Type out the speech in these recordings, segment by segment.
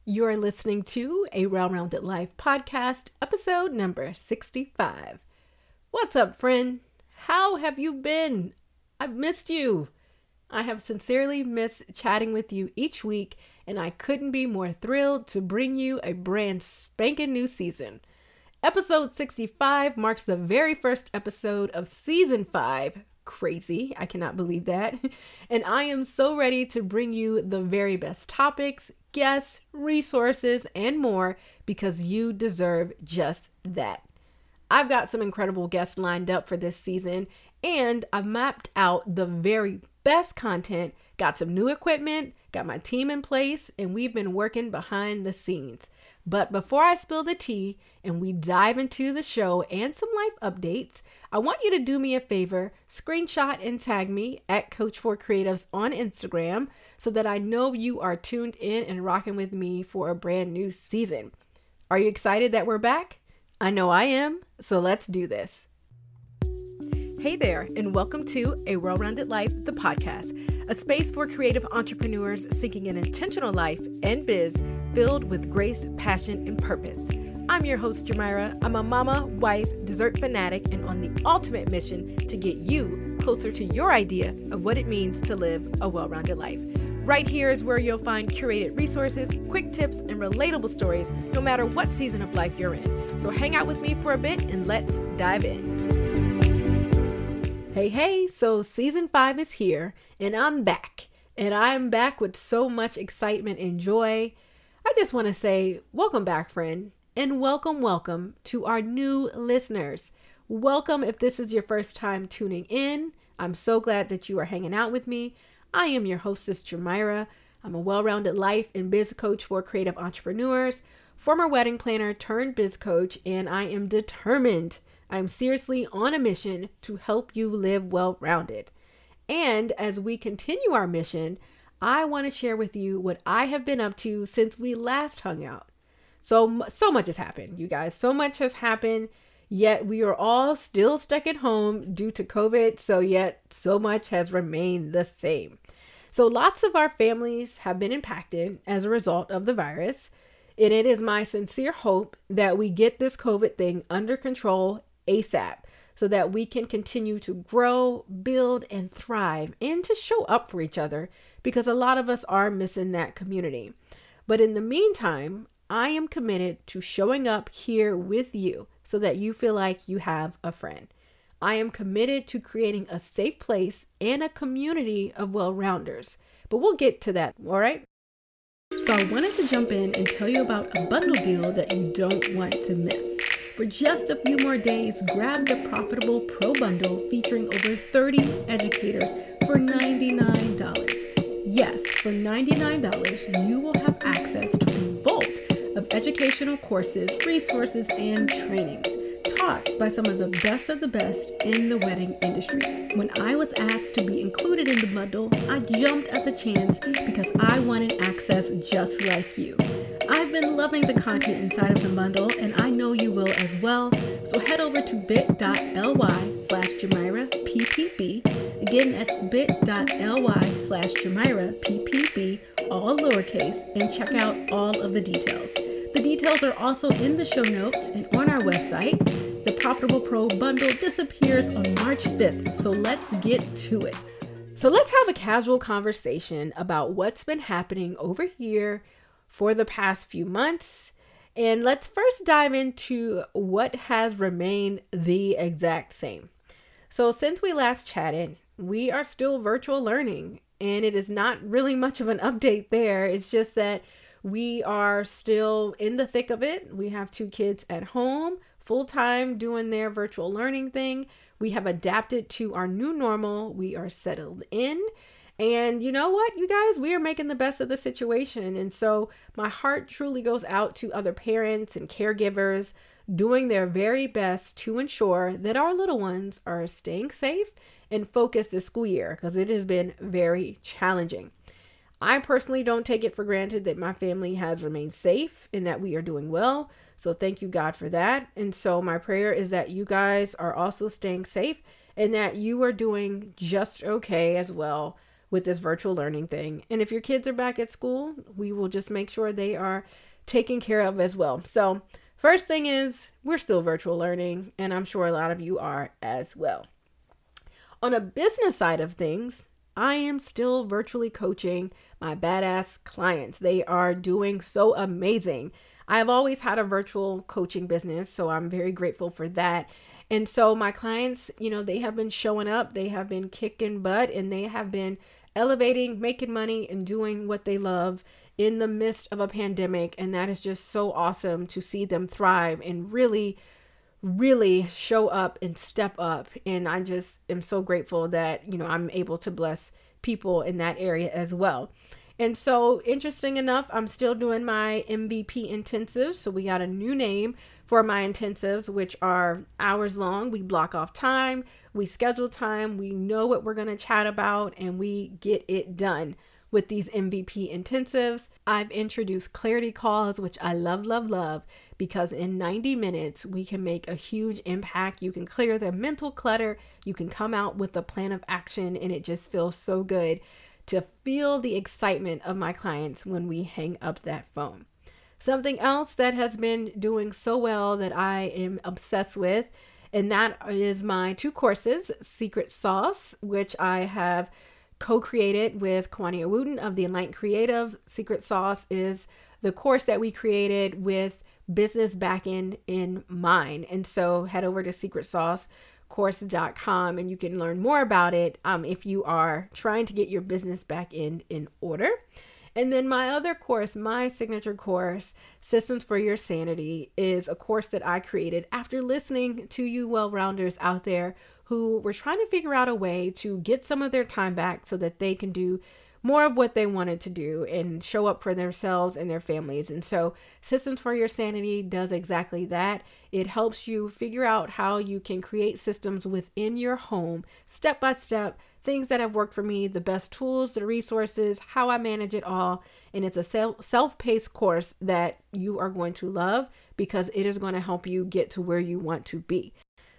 You are listening to a Well-Rounded Life podcast, episode number 65. What's up, friend? How have you been? I've missed you. I have sincerely missed chatting with you each week, and I couldn't be more thrilled to bring you a brand spanking new season. Episode 65 marks the very first episode of season 5. Crazy. I cannot believe that. And I am so ready to bring you the very best topics, guests, resources, and more because you deserve just that. I've got some incredible guests lined up for this season, and I've mapped out the very best content, got some new equipment, got my team in place, and we've been working behind the scenes. But before I spill the tea and we dive into the show and some life updates, I want you to do me a favor, screenshot and tag me at Coach4Creatives on Instagram so that I know you are tuned in and rocking with me for a brand new season. Are you excited that we're back? I know I am, so let's do this. Hey there, and welcome to A Well-Rounded Life, the podcast, a space for creative entrepreneurs seeking an intentional life and biz filled with grace, passion, and purpose. I'm your host, Jamira. I'm a mama, wife, dessert fanatic, and on the ultimate mission to get you closer to your idea of what it means to live a well-rounded life. Right here is where you'll find curated resources, quick tips, and relatable stories, no matter what season of life you're in. So hang out with me for a bit and let's dive in. Hey, so season 5 is here and I'm back. And I'm back with so much excitement and joy. I just want to say, welcome back, friend. And welcome to our new listeners. Welcome if this is your first time tuning in. I'm so glad that you are hanging out with me. I am your hostess, Jamira. I'm a well-rounded life and biz coach for creative entrepreneurs, former wedding planner turned biz coach, and I am determined. I'm seriously on a mission to help you live well-rounded. And as we continue our mission, I want to share with you what I have been up to since we last hung out. So much has happened, you guys. So much has happened, yet we are all still stuck at home due to COVID. Yet so much has remained the same. So lots of our families have been impacted as a result of the virus. And it is my sincere hope that we get this COVID thing under control ASAP so that we can continue to grow, build, and thrive and to show up for each other because a lot of us are missing that community. But in the meantime, I am committed to showing up here with you so that you feel like you have a friend. I am committed to creating a safe place and a community of well-rounders. But we'll get to that, all right? So I wanted to jump in and tell you about a bundle deal that you don't want to miss. For just a few more days, grab the Profitable Pro Bundle featuring over 30 educators for $99. Yes, for $99, you will have access to a vault of educational courses, resources, and trainings taught by some of the best in the wedding industry. When I was asked to be included in the bundle, I jumped at the chance because I wanted access just like you. I've been loving the content inside of the bundle, and I know you will as well. So head over to bit.ly/JamiraPPB. Again, that's bit.ly/JamiraPPB, all lowercase, and check out all of the details. The details are also in the show notes and on our website. The Profitable Pro Bundle disappears on March 5th, so let's get to it. So let's have a casual conversation about what's been happening over here for the past few months. And let's first dive into what has remained the exact same. So since we last chatted, we are still virtual learning, and it is not really much of an update there. It's just that we are still in the thick of it. We have 2 kids at home, full-time, doing their virtual learning thing. We have adapted to our new normal. We are settled in. And you know what, you guys, we are making the best of the situation. And so my heart truly goes out to other parents and caregivers doing their very best to ensure that our little ones are staying safe and focused this school year because it has been very challenging. I personally don't take it for granted that my family has remained safe and that we are doing well. So thank you, God, for that. And so my prayer is that you guys are also staying safe and that you are doing just okay as well with this virtual learning thing. And if your kids are back at school, we will just make sure they are taken care of as well. So first thing is, we're still virtual learning, and I'm sure a lot of you are as well. On a business side of things, I am still virtually coaching my badass clients. They are doing so amazing. I've always had a virtual coaching business, so I'm very grateful for that. And so my clients, they have been showing up, they have been kicking butt, and they have been elevating, making money, and doing what they love in the midst of a pandemic. And that is just so awesome to see them thrive and really show up and step up. And I just am so grateful that, I'm able to bless people in that area as well. And so, interesting enough, I'm still doing my MVP intensives. So we got a new name for my intensives, which are hours long. We block off time, we schedule time, we know what we're going to chat about, and we get it done with these MVP intensives. I've introduced clarity calls, which I love, because in 90 minutes, we can make a huge impact. You can clear the mental clutter. You can come out with a plan of action, and it just feels so good to feel the excitement of my clients when we hang up that phone. Something else that has been doing so well that I am obsessed with, and that is my 2 courses, Secret Sauce, which I have co-created with Kwania Wooten of the Enlightened Creative. Secret Sauce is the course that we created with business backend in mind. And so head over to secretsaucecourse.com and you can learn more about it if you are trying to get your business backend in order. And then my other course, my signature course, Systems for Your Sanity, is a course that I created after listening to you well-rounders out there who were trying to figure out a way to get some of their time back so that they can do more of what they wanted to do and show up for themselves and their families. And so Systems for Your Sanity does exactly that. It helps you figure out how you can create systems within your home, step by step, things that have worked for me, the best tools, the resources, how I manage it all. And it's a self-paced course that you are going to love because it is going to help you get to where you want to be.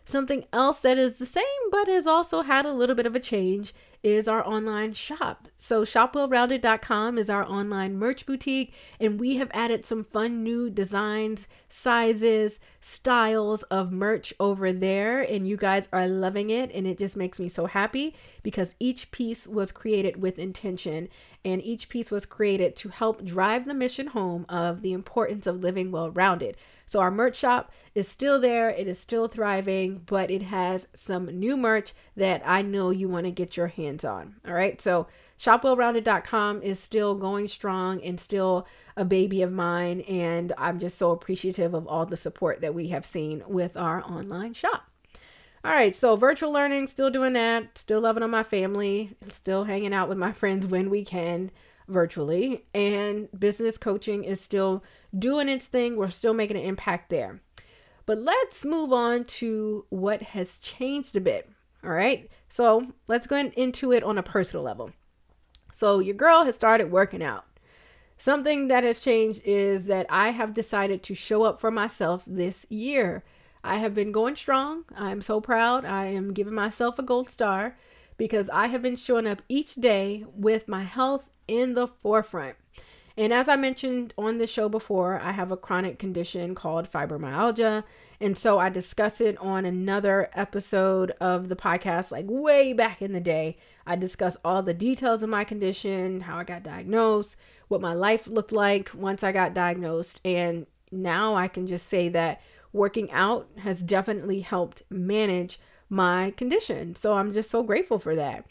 Something else that is the same but has also had a little bit of a change is our online shop. So shopwellrounded.com is our online merch boutique, and we have added some fun new designs, sizes, styles of merch over there, and you guys are loving it, and it just makes me so happy because each piece was created with intention, and each piece was created to help drive the mission home of the importance of living well-rounded. So our merch shop is still there, it is still thriving, but it has some new merch that I know you want to get your hands on. All right, so shopwellrounded.com is still going strong and still a baby of mine, and I'm just so appreciative of all the support that we have seen with our online shop. All right, so virtual learning, still doing that, still loving on my family, still hanging out with my friends when we can virtually, and business coaching is still doing its thing. We're still making an impact there. But let's move on to what has changed a bit. All right, so let's go into it on a personal level. So your girl has started working out. Something that has changed is that I have decided to show up for myself this year. I have been going strong. I'm so proud. I am giving myself a gold star because I have been showing up each day with my health in the forefront. And as I mentioned on the show before, I have a chronic condition called fibromyalgia. And so I discuss it on another episode of the podcast, like way back in the day. I discuss all the details of my condition, how I got diagnosed, what my life looked like once I got diagnosed. And now I can just say that working out has definitely helped manage my condition. So I'm just so grateful for that.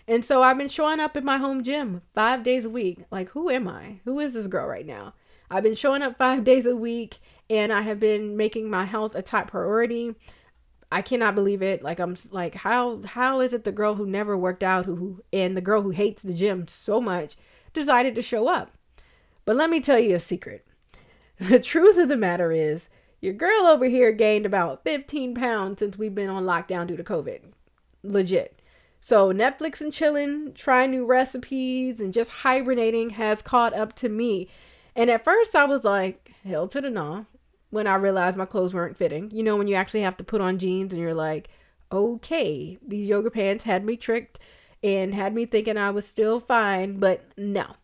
And so I've been showing up in my home gym 5 days a week. Like, who am I? Who is this girl right now? I've been showing up 5 days a week, and I have been making my health a top priority. I cannot believe it. Like, I'm like, how is it the girl who never worked out, and the girl who hates the gym so much decided to show up? But let me tell you a secret. The truth of the matter is, your girl over here gained about 15 pounds since we've been on lockdown due to COVID. Legit. So Netflix and chilling, trying new recipes, and just hibernating has caught up to me. And at first I was like, hell to the nah, when I realized my clothes weren't fitting. You know, when you actually have to put on jeans and you're like, okay, these yoga pants had me tricked. and had me thinking I was still fine, but no.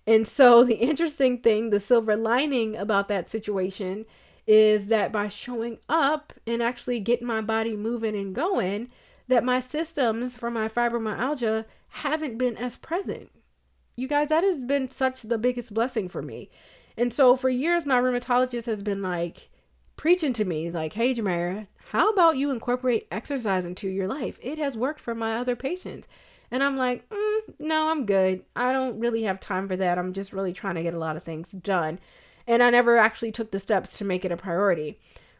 And so the interesting thing, the silver lining about that situation is that by showing up and actually getting my body moving and going, that my systems for my fibromyalgia haven't been as present. You guys, that has been such the biggest blessing for me. And so for years, my rheumatologist has been like preaching to me like, hey, Jamira, how about you incorporate exercise into your life? It has worked for my other patients. And I'm like, no, I'm good. I don't really have time for that. I'm just really trying to get a lot of things done. And I never actually took the steps to make it a priority.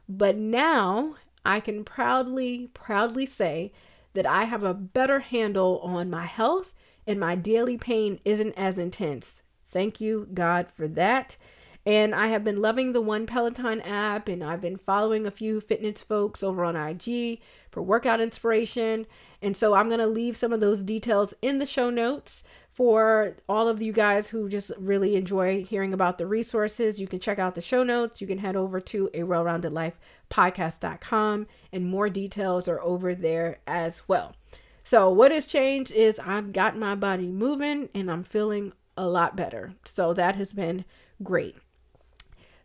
But now I can proudly say that I have a better handle on my health and my daily pain isn't as intense. Thank you, God, for that. And I have been loving the One Peloton app, and I've been following a few fitness folks over on IG for workout inspiration. And so I'm going to leave some of those details in the show notes for all of you guys who just really enjoy hearing about the resources. You can check out the show notes. You can head over to a wellroundedlifepodcast.com, and more details are over there as well. So what has changed is I've got my body moving and I'm feeling a lot better. So that has been great.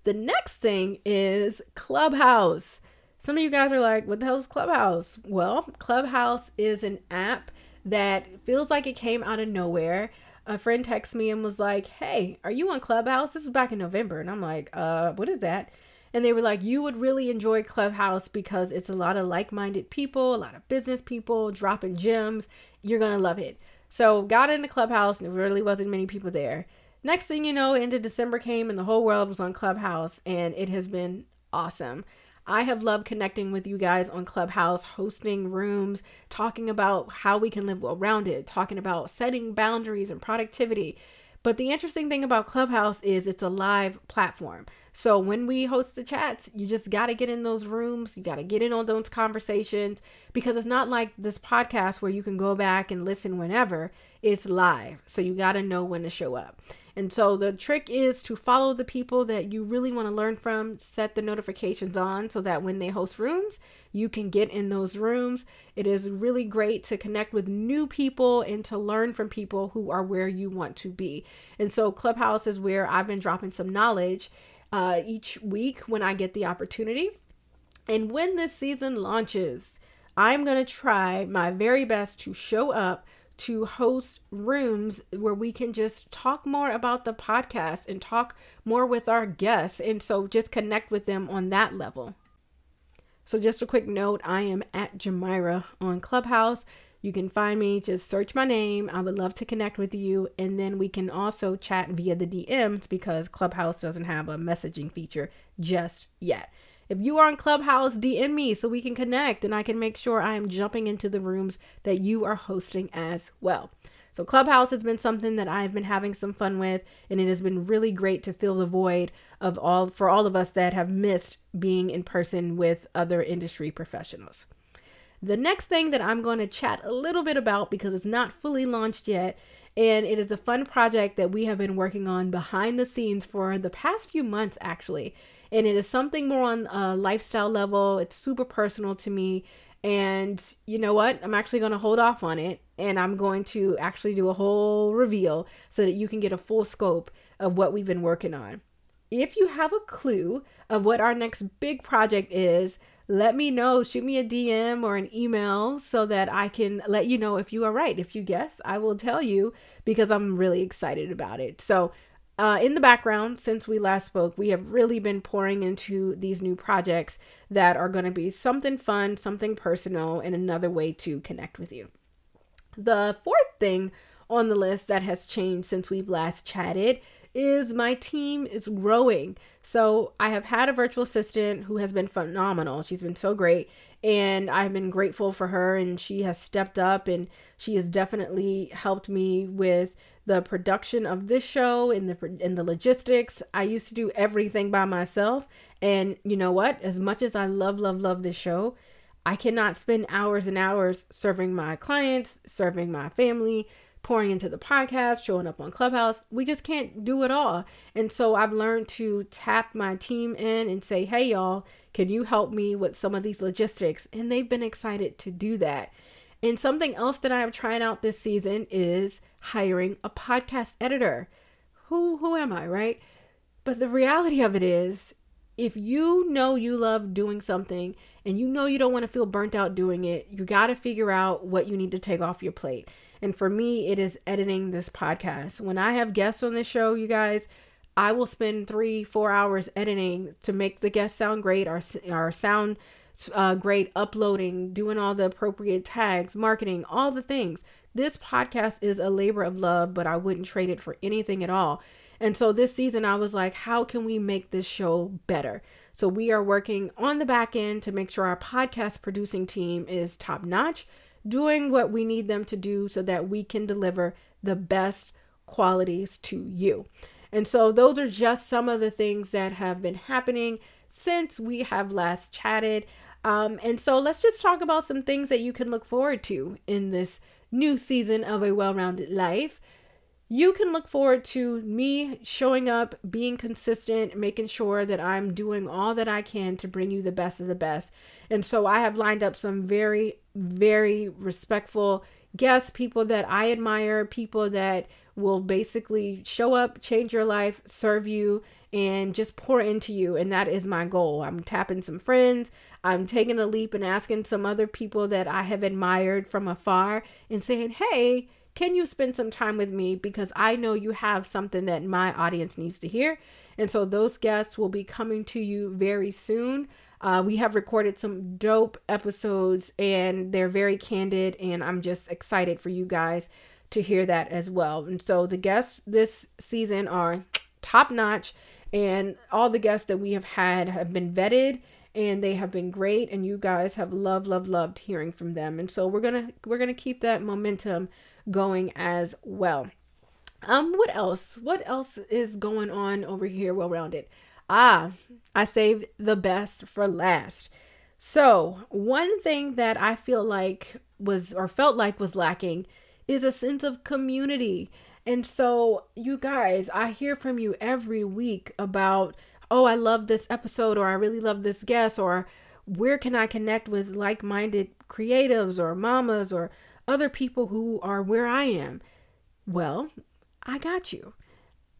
The next thing is Clubhouse. Some of you guys are like, what the hell is Clubhouse? Well, Clubhouse is an app that feels like it came out of nowhere. A friend texted me and was like, hey, are you on Clubhouse? This was back in November. And I'm like, what is that? And they were like, you would really enjoy Clubhouse because it's a lot of like-minded people, a lot of business people dropping gems. You're going to love it. So got into Clubhouse and there really wasn't many people there. Next thing you know, end of December came and the whole world was on Clubhouse, and it has been awesome. I have loved connecting with you guys on Clubhouse, hosting rooms, talking about how we can live well-rounded, talking about setting boundaries and productivity. But the interesting thing about Clubhouse is it's a live platform. So when we host the chats, you just got to get in those rooms. You got to get in on those conversations, because it's not like this podcast where you can go back and listen whenever. It's live. So you got to know when to show up. And so the trick is to follow the people that you really want to learn from, set the notifications on so that when they host rooms, you can get in those rooms. It is really great to connect with new people and to learn from people who are where you want to be. And so Clubhouse is where I've been dropping some knowledge each week when I get the opportunity. And when this season launches, I'm going to try my very best to show up to host rooms where we can just talk more about the podcast and talk more with our guests. And so just connect with them on that level. So just a quick note, I am at Jamira on Clubhouse. You can find me, just search my name. I would love to connect with you. And then we can also chat via the DMs because Clubhouse doesn't have a messaging feature just yet. If you are on Clubhouse, DM me so we can connect and I can make sure I am jumping into the rooms that you are hosting as well. So Clubhouse has been something that I've been having some fun with, and it has been really great to fill the void for all of us that have missed being in person with other industry professionals. The next thing that I'm going to chat a little bit about, because it's not fully launched yet, and it is a fun project that we have been working on behind the scenes for the past few months, actually. And it is something more on a lifestyle level. It's super personal to me. And you know what? I'm actually going to hold off on it. And I'm going to actually do a whole reveal so that you can get a full scope of what we've been working on. If you have a clue of what our next big project is, let me know. Shoot me a DM or an email so that I can let you know if you are right. If you guess, I will tell you because I'm really excited about it. So in the background, since we last spoke, we have really been pouring into these new projects that are going to be something fun, something personal, and another way to connect with you. The fourth thing on the list that has changed since we've last chatted is my team is growing. So I have had a virtual assistant who has been phenomenal. She's been so great, and I've been grateful for her, and she has stepped up and she has definitely helped me with the production of this show and the logistics. I used to do everything by myself, and you know what? As much as I love this show, I cannot spend hours and hours serving my clients, serving my family, pouring into the podcast, showing up on Clubhouse. We just can't do it all. And so I've learned to tap my team in and say, hey, y'all, can you help me with some of these logistics? And they've been excited to do that. And something else that I am trying out this season is hiring a podcast editor. Who am I, right? But the reality of it is, if you know you love doing something and you know you don't want to feel burnt out doing it, you got to figure out what you need to take off your plate. And for me, it is editing this podcast. When I have guests on this show, you guys, I will spend 3-4 hours editing to make the guests sound great, our sound great, uploading, doing all the appropriate tags, marketing, all the things. This podcast is a labor of love, but I wouldn't trade it for anything at all. And so this season, I was like, how can we make this show better? So we are working on the back end to make sure our podcast producing team is top notch, doing what we need them to do so that we can deliver the best qualities to you. And so those are just some of the things that have been happening since we have last chatted. And so let's just talk about some things that you can look forward to in this new season of A Well-Rounded Life. You can look forward to me showing up, being consistent, making sure that I'm doing all that I can to bring you the best of the best. And so I have lined up some very, very respectful guests, people that I admire, people that will basically show up, change your life, serve you, and just pour into you. And that is my goal. I'm tapping some friends. I'm taking a leap and asking some other people that I have admired from afar and saying, hey, can you spend some time with me? Because I know you have something that my audience needs to hear. And so those guests will be coming to you very soon. We have recorded some dope episodes and they're very candid, and I'm just excited for you guys to hear that as well. And so the guests this season are top notch, and all the guests that we have had have been vetted and they have been great, and you guys have loved hearing from them. And so we're going to keep that momentum going as well. What else is going on over here? Well-rounded. I saved the best for last. So one thing that I felt like was lacking is a sense of community. And so you guys, I hear from you every week about, oh, I love this episode, or I really love this guest, or where can I connect with like-minded creatives or mamas or other people who are where I am. Well, I got you.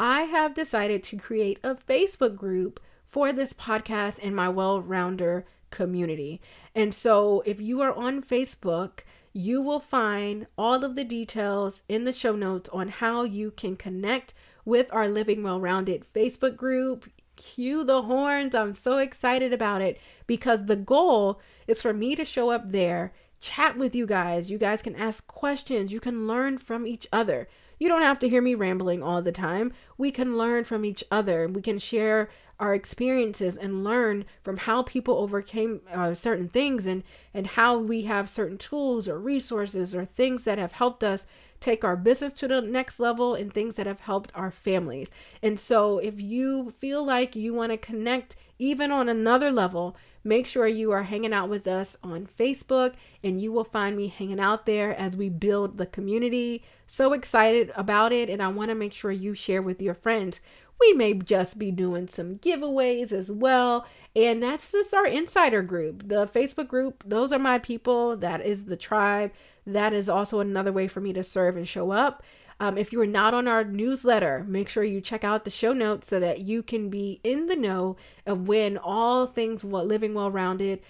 I have decided to create a Facebook group for this podcast and my Well-Rounder community. And so if you are on Facebook, you will find all of the details in the show notes on how you can connect with our Living Well-Rounded Facebook group. Cue the horns. I'm so excited about it because the goal is for me to show up there, chat with you guys. You guys can ask questions. You can learn from each other. You don't have to hear me rambling all the time. We can learn from each other. We can share our experiences and learn from how people overcame certain things, and how we have certain tools or resources or things that have helped us take our business to the next level, and things that have helped our families. And so if you feel like you want to connect even on another level, make sure you are hanging out with us on Facebook, and you will find me hanging out there as we build the community. So excited about it, and I want to make sure you share with your friends. We may just be doing some giveaways as well, and that's just our insider group. The Facebook group, those are my people. That is the tribe. That is also another way for me to serve and show up. If you are not on our newsletter, make sure you check out the show notes so that you can be in the know of when all things Living Well-Rounded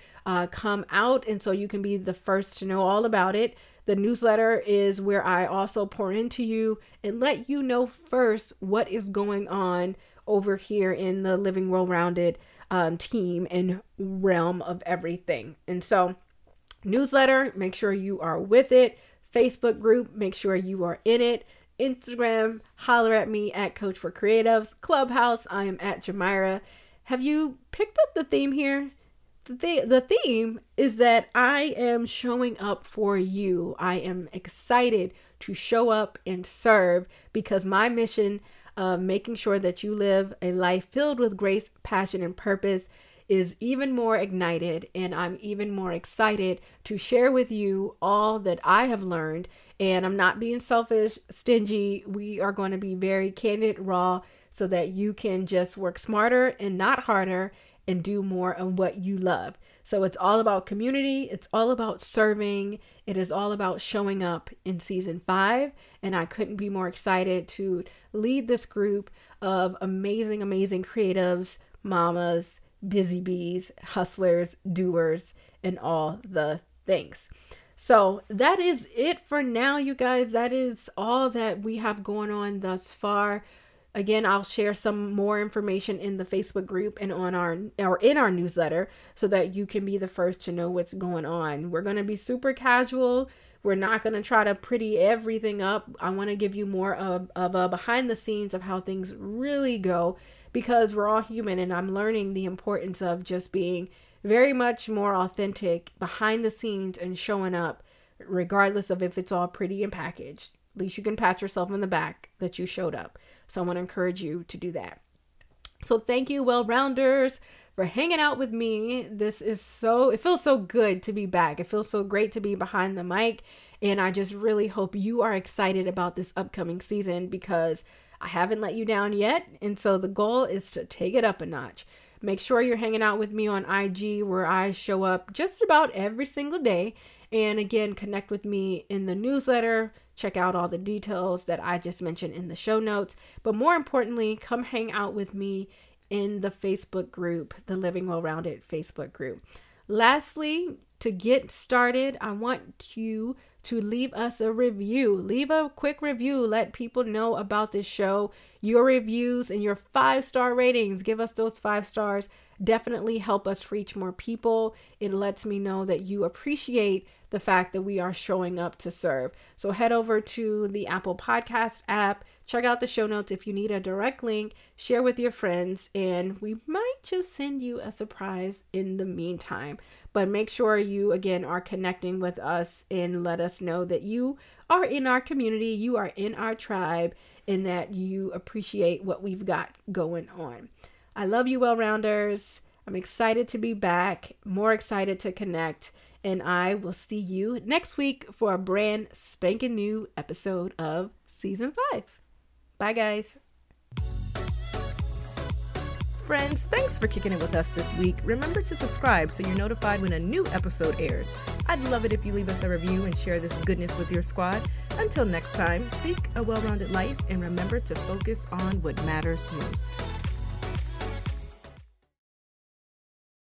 come out. And so you can be the first to know all about it. The newsletter is where I also pour into you and let you know first what is going on over here in the Living Well-Rounded team and realm of everything. And so newsletter, make sure you are with it. Facebook group, make sure you are in it. Instagram, holler at me at Coach for Creatives. Clubhouse, I am at Jamira. Have you picked up the theme here? The theme is that I am showing up for you. I am excited to show up and serve, because my mission of making sure that you live a life filled with grace, passion, and purpose is even more ignited, and I'm even more excited to share with you all that I have learned. And I'm not being selfish, stingy. We are going to be very candid, raw, so that you can just work smarter and not harder and do more of what you love. So it's all about community. It's all about serving. It is all about showing up in season 5. And I couldn't be more excited to lead this group of amazing, amazing creatives, mamas, busy bees, hustlers, doers, and all the things. So that is it for now, you guys. That is all that we have going on thus far. Again, I'll share some more information in the Facebook group and on in our newsletter so that you can be the first to know what's going on. We're going to be super casual. We're not going to try to pretty everything up. I want to give you more of a behind the scenes of how things really go, because we're all human, and I'm learning the importance of just being very much more authentic behind the scenes and showing up regardless of if it's all pretty and packaged. At least you can pat yourself on the back that you showed up. So I want to encourage you to do that. So thank you, well-rounders, for hanging out with me. It feels so good to be back. It feels so great to be behind the mic. And I just really hope you are excited about this upcoming season, because I haven't let you down yet. And so the goal is to take it up a notch. Make sure you're hanging out with me on IG, where I show up just about every single day. And again, connect with me in the newsletter. Check out all the details that I just mentioned in the show notes. But more importantly, come hang out with me in the Facebook group, the Living Well-Rounded Facebook group. Lastly, to get started, I want you to leave us a review. Leave a quick review. Let people know about this show. Your reviews and your 5-star ratings. Give us those 5 stars. Definitely help us reach more people. It lets me know that you appreciate the fact that we are showing up to serve. So head over to the Apple Podcast app. Check out the show notes if you need a direct link. Share with your friends, and we might just send you a surprise in the meantime. But make sure you, again, are connecting with us and let us know that you are in our community, you are in our tribe, and that you appreciate what we've got going on. I love you, well-rounders. I'm excited to be back, more excited to connect, and I will see you next week for a brand spanking new episode of Season 5. Bye, guys. Friends, thanks for kicking it with us this week. Remember to subscribe so you're notified when a new episode airs. I'd love it if you leave us a review and share this goodness with your squad. Until next time, seek a well-rounded life and remember to focus on what matters most.